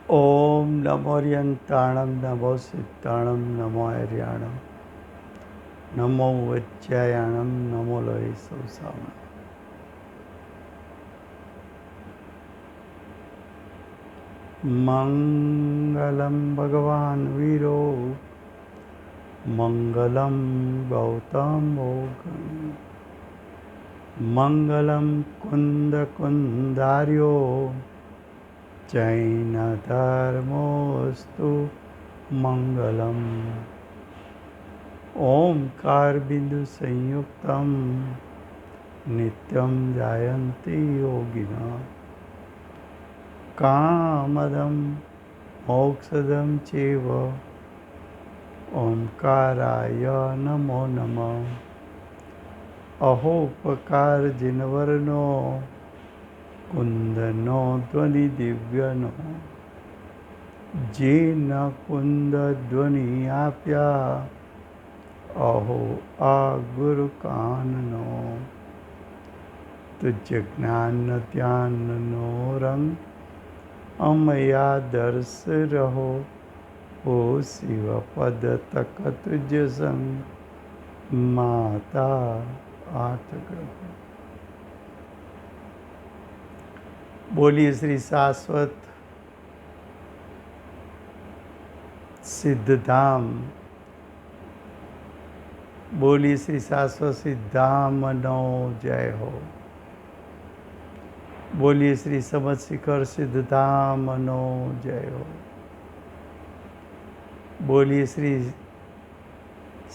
ओम नमो रियंताणम नमो सिद्धाणम नमो हरियाणम नमो वज्रायाणम नमो लोहि सौसाम। मंगलम भगवान वीरो मंगलम गौतम मंगलम कुंद कुंदार्यो जैन धर्मोस्तु मंगलम। ओंकार बिंदु संयुक्तम नित्यं जायन्ति योगिनः कामदं मोक्षदं चैव ओंकाराय नमो नमः। अहोपकार जिनवरनो कुंदनो ध्वनि दिव्यनो जेन कुंद ध्वनि आप्या अहो आ गुरु काननो तुझ ज्ञान ध्याननो रंग अमया दर्श रहो ओ शिव पद तक तुझ संग माता आठ ग्रह। बोलिए श्री शाश्वत सिद्धधाम, बोलिए श्री शाश्वत सिद्धाम नो जय हो। बोलिए श्री समझ शिखर सिद्धधाम नो जय हो। बोलिए श्री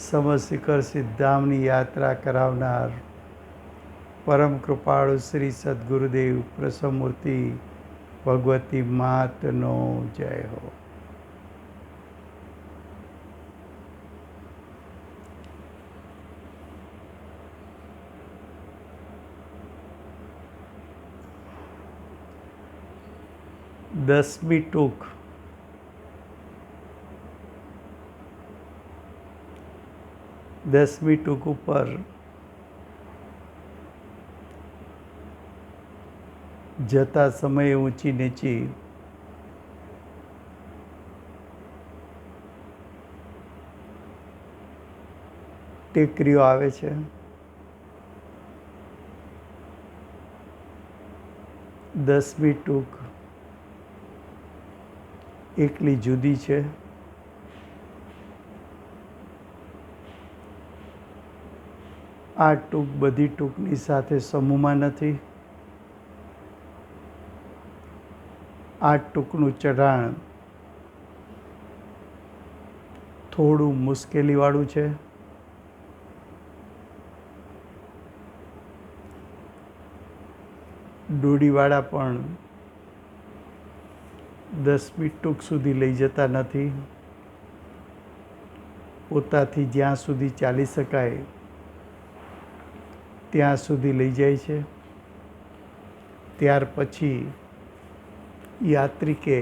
समझ शिखर सिद्धामनी यात्रा करावनार परम कृपाळु श्री सद्गुरुदेव प्रसमूर्ति भगवती मात नो जय हो। दसमी टूक ઉપર જતા સમયે ઊંચી નીચી ટેકરીઓ આવે છે. 10મી ટૂક એકલી જુદી છે. આ ટૂક બધી ટૂકની સાથે સમૂહમાં નથી. આ ટૂકનું ચઢાણ થોડું મુશ્કેલીવાળું છે. ડોડીવાળા પણ 10મી ટૂક સુધી લઈ જતા નથી. પોતાથી જ્યાં સુધી ચાલી શકાય ત્યાં સુધી લઈ જાય છે. ત્યાર પછી યાત્રિકે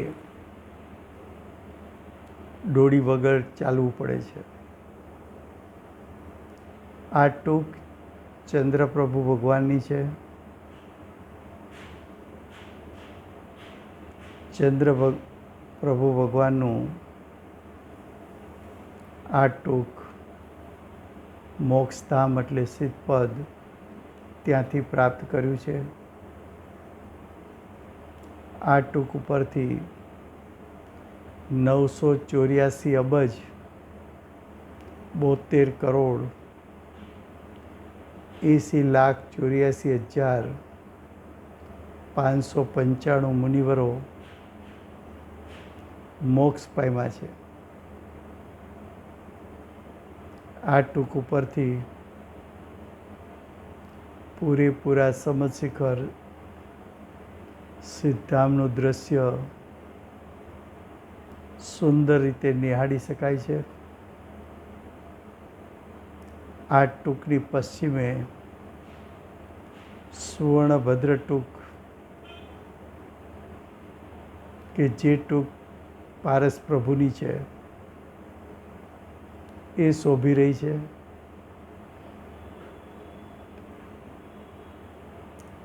ડોડી વગર ચાલવું પડે છે. આ ટૂક ચંદ્રપ્રભુ ભગવાનની છે. પ્રભુ ભગવાનનું આ ટૂક મોક્ષધામ એટલે સિદ્ધપદ ત્યાંથી પ્રાપ્ત કર્યું છે. આ ટૂક ઉપરથી 984 અબજ 72 કરોડ 80,84,595 મુનિવરો મોક્ષ પામ્યા છે. આ ટૂક ઉપરથી પૂરેપૂરા સમજ શિખર સિદ્ધામનું દૃશ્ય સુંદર રીતે નિહાળી શકાય છે. આ ટૂકની પશ્ચિમે સુવર્ણભદ્ર ટૂક કે જે ટૂક પારસ પ્રભુની છે એ શોભી રહી છે.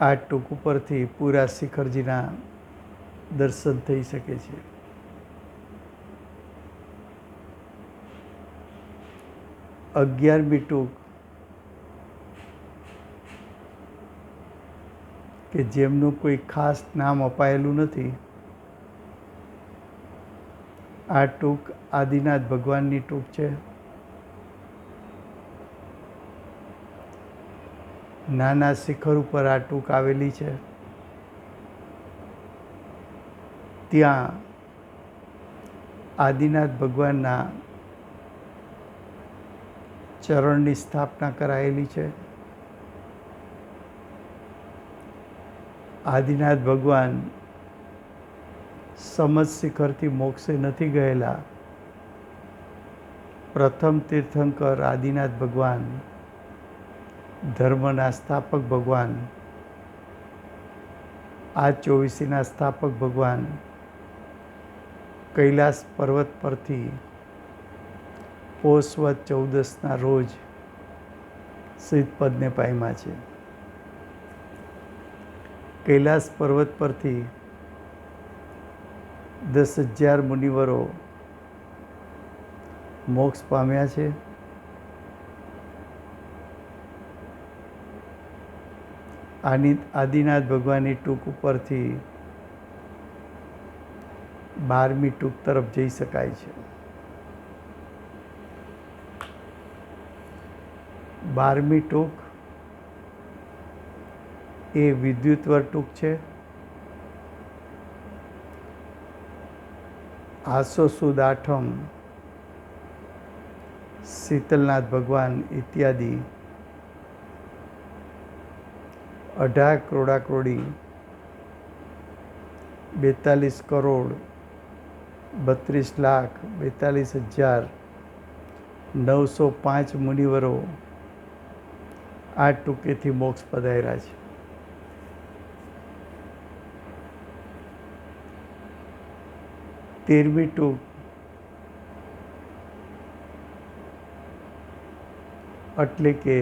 આ ટૂંક ઉપરથી પૂરા શિખરજીના દર્શન થઈ શકે છે. 11મી ટૂક કે જેમનું કોઈ ખાસ નામ અપાયેલું નથી, આ ટૂક આદિનાથ ભગવાનની ટૂક છે. નાના શિખર ઉપર આ ટૂક આવેલી છે. ત્યાં આદિનાથ ભગવાનના ચરણની સ્થાપના કરાયેલી છે. આદિનાથ ભગવાન સમજ શિખરથી મોક્ષે નથી ગયેલા. પ્રથમ તીર્થંકર આદિનાથ ભગવાન, ધર્મના સ્થાપક ભગવાન, આ 24ના સ્થાપક ભગવાન કૈલાસ પર્વત પરથી પોષ વદ 14ના રોજ સિદ્ધપદને પામ્યા છે. કૈલાસ પર્વત પરથી 10,000 મુનિવરો મોક્ષ પામ્યા છે. આદિનાથ ભગવાનની ટૂક ઉપરથી 12મી ટૂક તરફ જઈ શકાય છે. 12મી ટૂક એ વિદ્યુતવર ટૂક છે. આસો સુદ આઠમ, શીતલનાથ ભગવાન ઇત્યાદિ 18 ક્રોડાક્રોડી 42 કરોડ 32,42,905 મુનિવરો આ ટૂંકેથી મોક્ષ પધાર્યા છે. તેરમી ટૂક એટલે કે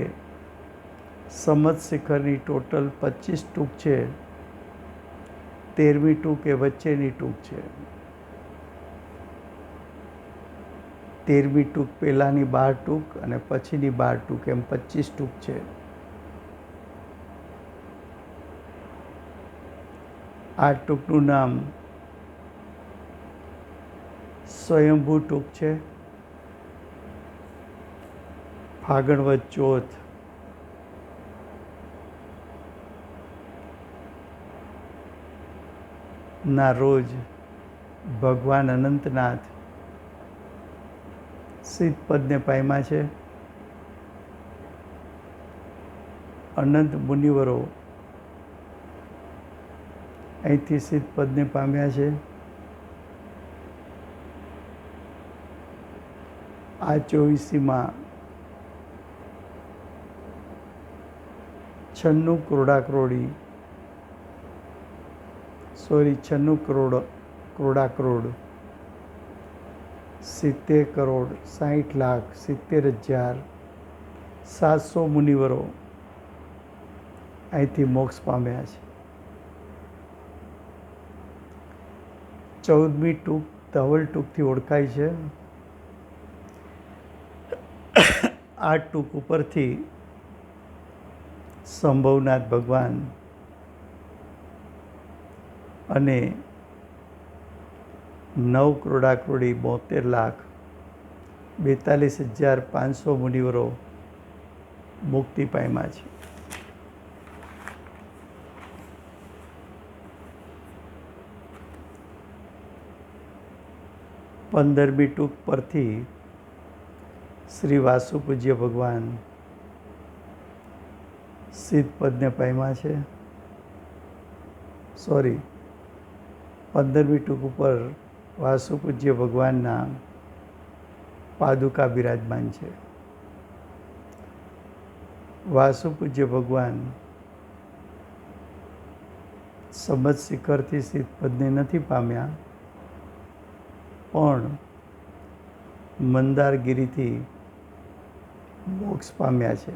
સમજ શિખરની ટોટલ 25 ટૂક છે. 13મી ટૂક એ વચ્ચેની ટૂક છે. 13મી ટૂક પહેલાંની 12 ટૂક અને પછીની 12 ટૂક એમ 25 ટૂક છે. આ ટૂકનું નામ સ્વયંભૂ ટૂક છે. ફાગણ વદ ચોથ ના રોજ ભગવાન અનંતનાથ સિદ્ધપદને પામ્યા છે. અનંત મુનિવરો અહીંથી સિદ્ધપદને પામ્યા છે. આ 24માં 96 ક્રોડાક્રોડ 70 કરોડ 60,70,700 મુનિવરો અહીંથી મોક્ષ પામ્યા છે. 14મી ટૂક ધવલ ટૂકથી ઓળખાય છે. આ ટૂક ઉપરથી શંભવનાથ ભગવાન અને 9 ક્રોડાક્રોડી 72,42,500 મુનિવરો મુક્તિ પામ્યા છે. 15મી ટૂક પરથી શ્રી વાસુપૂજ્ય ભગવાન સિદ્ધપદને પામ્યા છે. 15મી ટૂક ઉપર વાસુપૂજ્ય ભગવાનના પાદુકા બિરાજમાન છે. વાસુપૂજ્ય ભગવાન સમજ શિખરથી સિદ્ધપદને નથી પામ્યા, પણ મંદારગીરીથી મોક્ષ પામ્યા છે.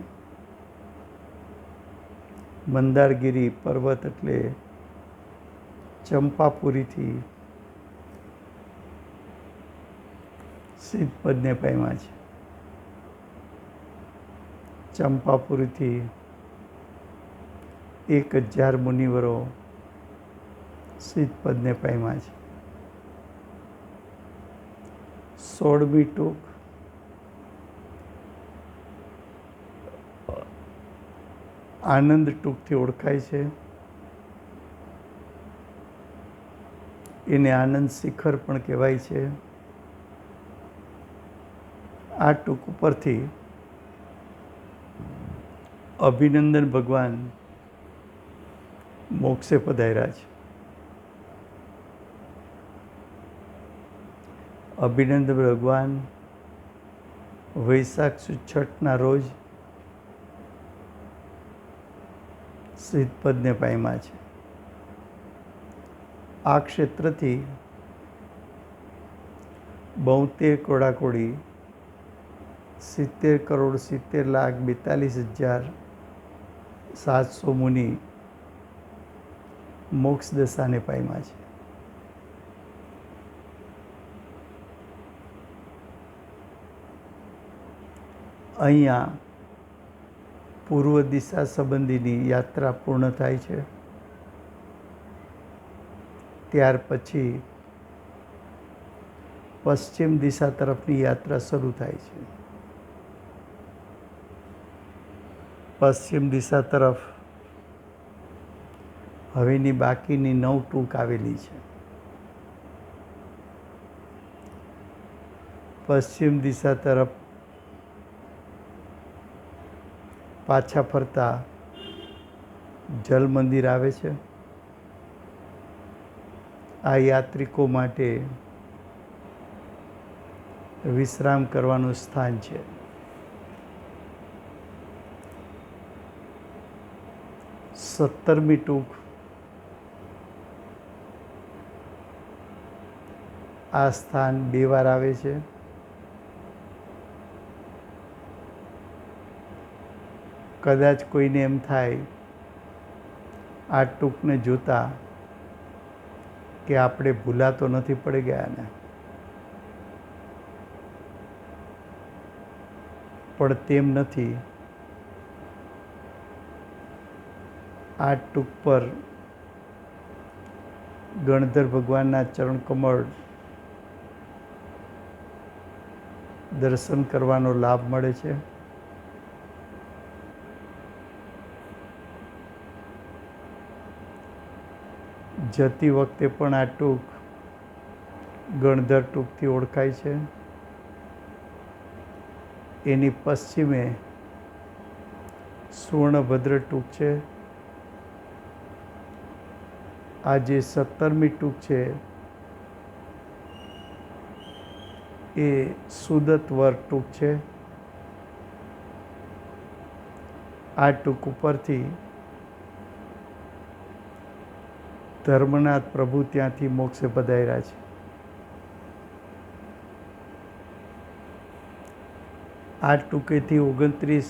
મંદારગીરી પર્વત એટલે ચંપાપુરીથી સિદ્ધપદને પામ્યા છે. ચંપાપુરીથી 1000 મુનિવરો સિદ્ધપદને પામ્યા છે. 16મી ટૂક આનંદ ટૂકથી ઓળખાય છે. એને આનંદ શિખર પણ કહેવાય છે. આ ટૂક ઉપરથી અભિનંદન ભગવાન મોક્ષે પધાર્યા છે. અભિનંદન ભગવાન વૈશાખ સુદ છઠના રોજ સિદ્ધપદને પામ્યા છે. આ ક્ષેત્રથી 72 કોડાકોડી 70,70,42,700 મુનિ મોક્ષ દશાને પામ્યા છે. અહીંયા પૂર્વ દિશા સંબંધીની યાત્રા પૂર્ણ થાય છે. ત્યાર પછી પશ્ચિમ દિશા તરફની યાત્રા શરૂ થાય છે. પશ્ચિમ દિશા તરફ હવેની બાકીની 9 ટૂક આવેલી છે. પશ્ચિમ દિશા તરફ પાછા ફરતા જલ મંદિર આવે છે. આ યાત્રિકો માટે વિશ્રામ કરવાનું સ્થાન છે. સત્તરમી ટૂક આ સ્થાન 2 વાર આવે છે. કદાચ કોઈને એમ થાય આ ટૂકને જોતા કે આપણે ભૂલા તો નથી પડી ગયા ને, પણ તેમ નથી. આ ટૂક પર ગણધર ભગવાનના ચરણ કમળ દર્શન કરવાનો લાભ મળે છે. જતી વખતે પણ આ ટૂક ગણધર ટૂકથી ઓળખાય છે. એની પશ્ચિમે સુવર્ણભદ્ર ટૂક છે. આ જે 17મી ટૂક છે એ સુદતવર ટૂક છે. આ ટૂક ઉપરથી ધર્મનાથ પ્રભુ ત્યાંથી મોક્ષે પધાર્યા છે. આ ટૂંકેથી 29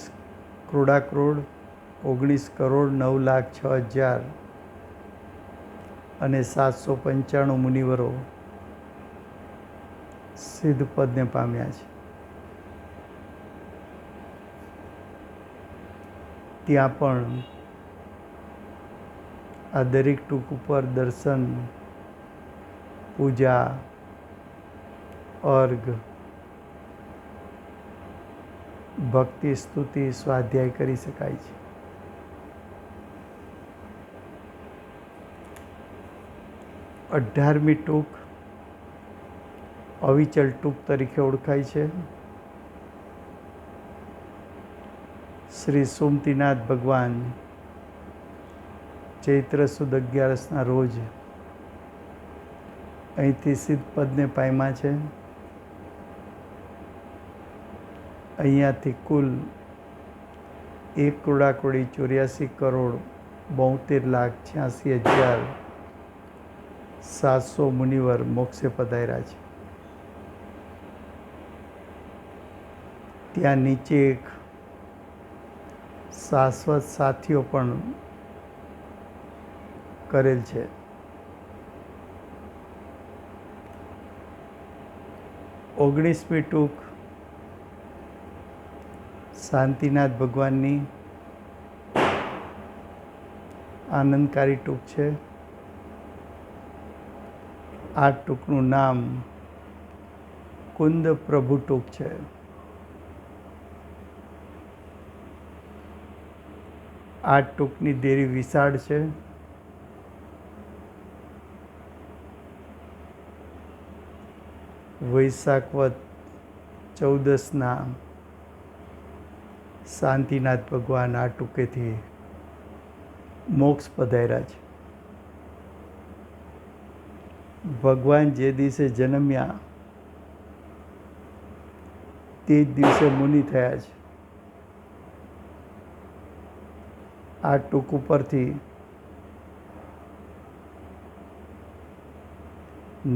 ક્રોડાકરોડ 19,09,06,000 અને 795 મુનિવરો સિદ્ધપદને પામ્યા છે. ત્યાં પણ આ દરેક ટૂક ઉપર દર્શન, પૂજા, અર્ઘ, ભક્તિ, સ્તુતિ, સ્વાધ્યાય કરી શકાય છે. અઢારમી ટૂક અવિચલ ટૂક તરીકે ઓળખાય છે. શ્રી સોમતીનાથ ભગવાન ચૈત્ર સુદ 11ના રોજ અહીંથી સિદ્ધપદને પામ્યા છે. અહીંયાથી કુલ 1,84,86,700 મુનિવર મોક્ષે પધાર્યા છે. ત્યાં નીચે એક શાશ્વત સાથીઓ પણ કરેલ છે. ઓગણીસમી ટૂક શાંતિનાથ ભગવાનની આનંદકારી ટૂંક છે. આ ટૂંકનું નામ કુંદ પ્રભુ ટૂંક છે. આ ટૂંકની દેરી વિશાળ છે. વૈશાખ વદ 14ના શાંતિનાથ ભગવાન આ ટૂંકેથી મોક્ષ પધાર્યા છે. ભગવાન જે દિવસે જન્મ્યા તે જ દિવસે મુનિ થયા છે. આ ટૂંક ઉપરથી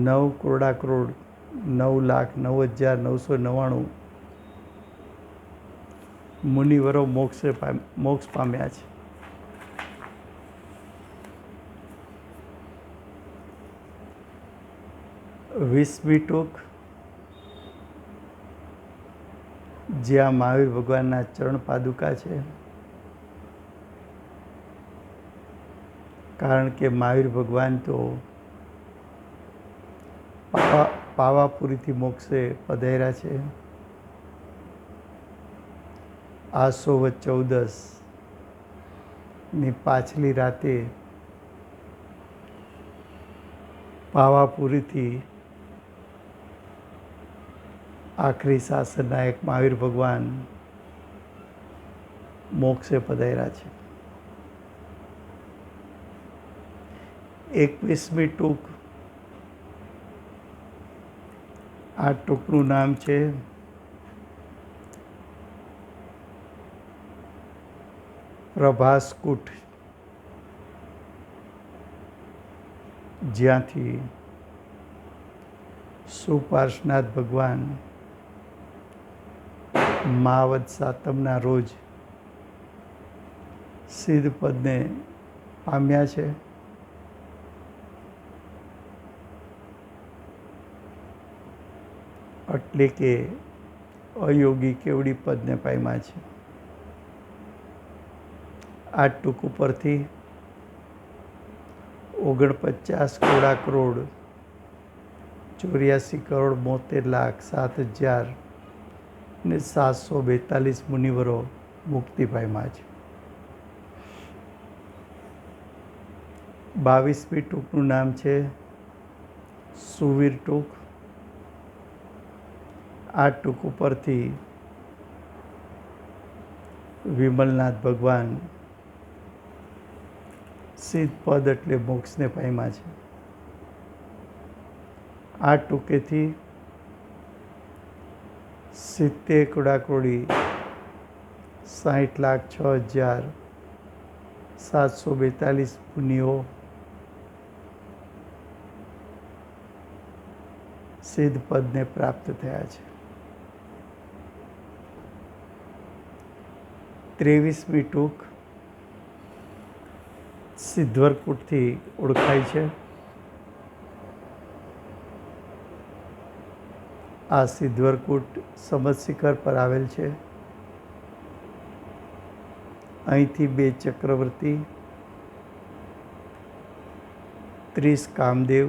9 કરોડા કરોડ 9,09,999 મુનિવરો મોક્ષ પામ્યા છે. વીસમી ટૂંક જ્યાં મહાવીર ભગવાનના ચરણ પાદુકા છે. કારણ કે મહાવીર ભગવાન તો પાવાપુરીથી મોક્ષે પધાર્યા છે. આસો વદ 14ની પાછલી રાતે પાવાપુરીથી આખરી શાસનના એક મહાવીર ભગવાન મોક્ષે પધાર્યા છે. 21મી ટૂંક આ ટૂંકનું નામ છે પ્રભાસકૂટ, જ્યાંથી સુપાર્શ્વનાથ ભગવાન મહાવદ સાતમના રોજ સિદ્ધ પદને પામ્યા છે. એટલે કે અયોગી કેવડી પદને પામ્યા છે. આ ટૂંક ઉપરથી 49 કરોડા કરોડ 84 કરોડ 72,0742 મુનિવરો મુક્તિ પામ્યા છે. 22મી ટૂંકનું નામ છે સુવીર ટૂંક. આ ટૂંક ઉપરથી વિમલનાથ ભગવાન સિદ્ધ પદ એટલે મોક્ષને પામ્યા છે. આ ટૂંકેથી 70 કરોડા કરોડી 60,06,742 મુનિઓ સિદ્ધ પદને પ્રાપ્ત થયા છે. 23મી ટૂંક સિદ્ધવરકૂટથી ઓળખાય છે. આ સિદ્ધવરકૂટ સમદશિખર પર આવેલ છે. અહીંથી 2 ચક્રવર્તી 30 કામદેવ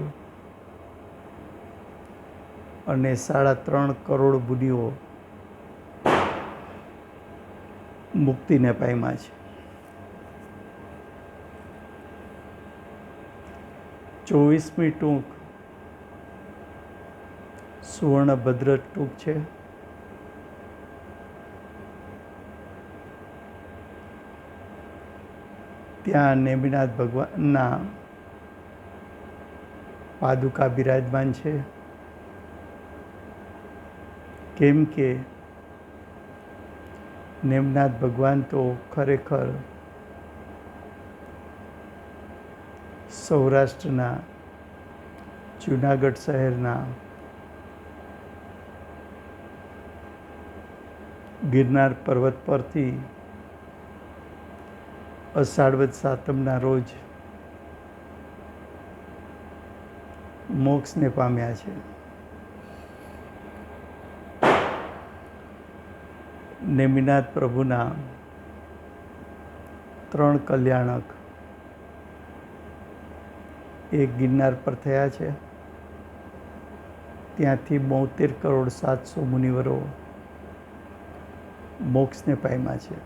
અને 3.5 કરોડ મુનિઓ મુક્તિને પામ્યા છે. 24મી ટૂંક સુવર્ણભદ્ર ટૂંક છે. ત્યાં નેમિનાથ ભગવાનના પાદુકા બિરાજમાન છે. કેમ કે નેમનાથ ભગવાન તો ખરેખર સૌરાષ્ટ્રના જૂનાગઢ શહેરના ગિરનાર પર્વત પરથી અષાઢ વદ સાતમના રોજ મોક્ષને પામ્યા છે. નેમિનાથ પ્રભુના 3 કલ્યાણક એક ગિરનાર પર થયા છે. ત્યાંથી 72,700,000 મુનિવરો મોક્ષને પામ્યા છે.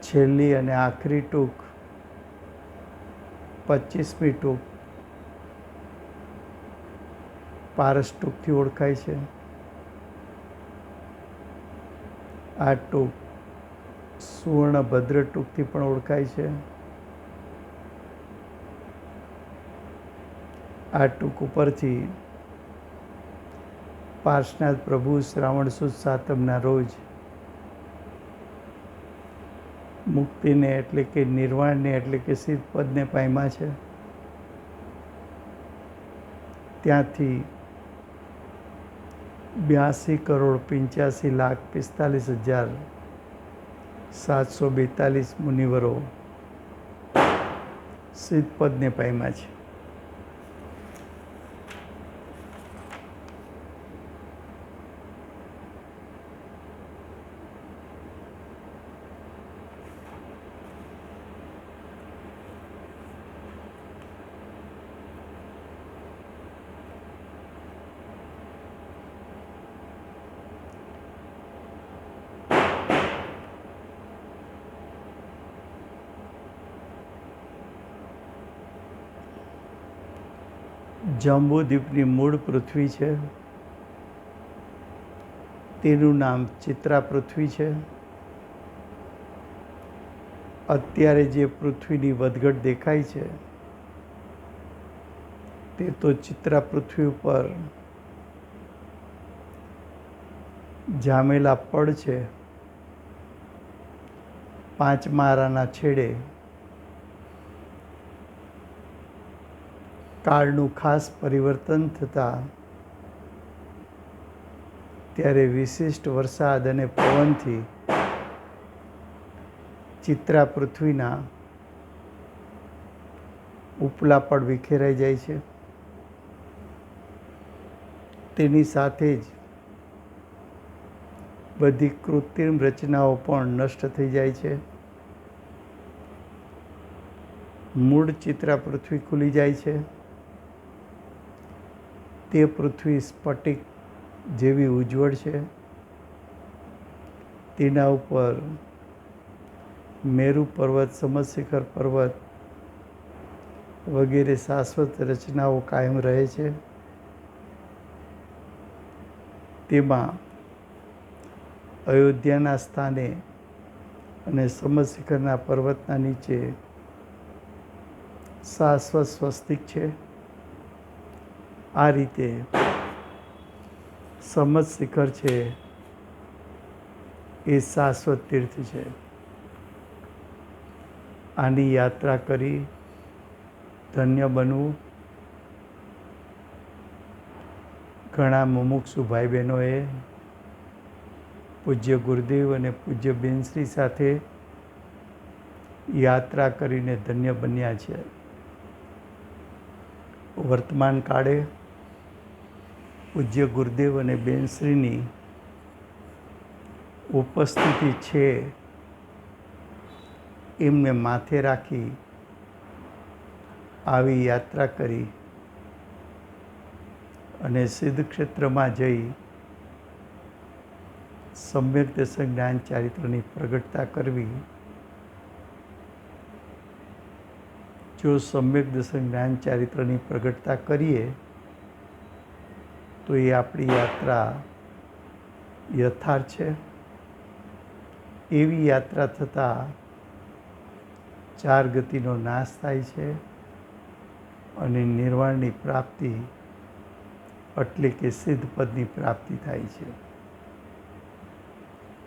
છેલ્લી અને આખરી ટૂંક 25મી ટૂંક પારસ ટૂંકથી ઓળખાય છે. આ ટૂંક સુવર્ણભદ્ર ટૂંકથી પણ ઓળખાય છે. આ ટૂંક ઉપરથી પાર્શનાથ પ્રભુ શ્રાવણ સુદ સાતમના રોજ મુક્તિને એટલે કે નિર્વાણને એટલે કે સિદ્ધપદને પામ્યા છે. ત્યાંથી 82,85,45,742 મુનિવરો સિદ્ધપદને પામ્યા છે. જંબુદ્વીપની મૂળ પૃથ્વી છે. તેનું નામ ચિત્રા પૃથ્વી છે. અત્યારે જે પૃથ્વીની વધઘટ દેખાય છે તે તો ચિત્રા પૃથ્વી ઉપર જામેલા પડ છે. 5 મારાના છેડે કાળનું ખાસ પરિવર્તન થતાં ત્યારે વિશિષ્ટ વરસાદ અને પવનથી ચિત્રા પૃથ્વીના ઉપલા પડ વિખેરાઈ જાય છે. તેની સાથે જ બધી કૃત્રિમ રચનાઓ પણ નષ્ટ થઈ જાય છે. મૂળ ચિત્રા પૃથ્વી ખુલી જાય છે. તે પૃથ્વી સ્ફટિક જેવી ઉજ્જવળ છે. તેના ઉપર મેરુ પર્વત, સમશિખર પર્વત વગેરે શાશ્વત રચનાઓ કાયમ રહે છે. તેમાં અયોધ્યાના સ્થાને અને સમશિખરના પર્વતના નીચે શાશ્વત સ્વસ્તિક છે. આ રીતે સમશિખર છે એ શાશ્વત તીર્થ છે. આની યાત્રા કરી ધન્ય બનવું ઘણા મુમુક્ષુ ભાઈ બહેનોએ પૂજ્ય ગુરુદેવ અને પૂજ્ય બેનશ્રી સાથે યાત્રા કરીને ધન્ય બન્યા છે. વર્તમાન કાળે પૂજ્ય ગુરુદેવ અને બેનશ્રીની ઉપસ્થિતિ છે એમને માથે રાખી આવી યાત્રા કરી અને સિદ્ધ ક્ષેત્રમાં જઈ સમ્યક દર્શન જ્ઞાન ચારિત્રની પ્રગટતા કરવી. જો સમ્યક દર્શન જ્ઞાન ચારિત્રની પ્રગટતા કરીએ તો એ આપણી યાત્રા યથાર્થ છે. એવી યાત્રા થતાં 4 ગતિનો નાશ થાય છે અને નિર્વાણની પ્રાપ્તિ એટલે કે સિદ્ધ પદની પ્રાપ્તિ થાય છે.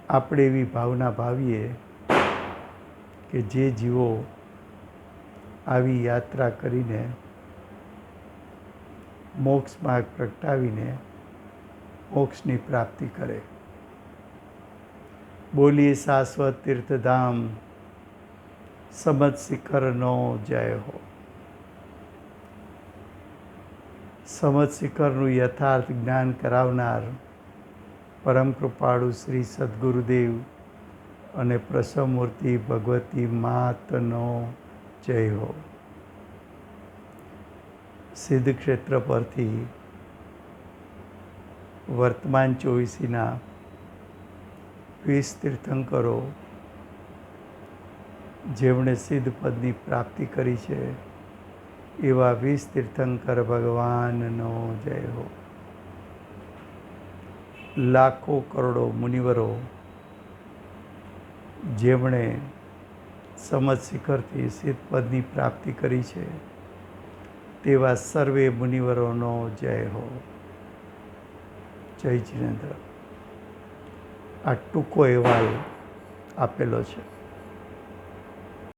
આપણે એવી ભાવના ભાવીએ કે જે જીવો આવી યાત્રા કરીને મોક્ષ માર્ગ પ્રગટાવીને મોક્ષની પ્રાપ્તિ કરે. બોલીએ શાશ્વત તીર્થધામ સમશિખરનો જય હો. સમશિખરનું યથાર્થ જ્ઞાન કરાવનાર પરમ કૃપાળુ શ્રી સદગુરુદેવ અને પ્રસવમૂર્તિ ભગવતી માતનો જય હો. સિદ્ધ ક્ષેત્ર પરથી વર્તમાન ચોવીસીના 20 તીર્થંકરો જેમણે સિદ્ધ પદની પ્રાપ્તિ કરી છે એવા 20 તીર્થંકર ભગવાનનો જય હો. લાખો કરોડો મુનિવરો જેમણે સમજ શિખરથી સિદ્ધ પદની પ્રાપ્તિ કરી છે તેવા સર્વે મુનિવરોનો જય હો. જય જિનેન્દ્ર. આ ટૂંકો અહેવાલ આપેલો છે.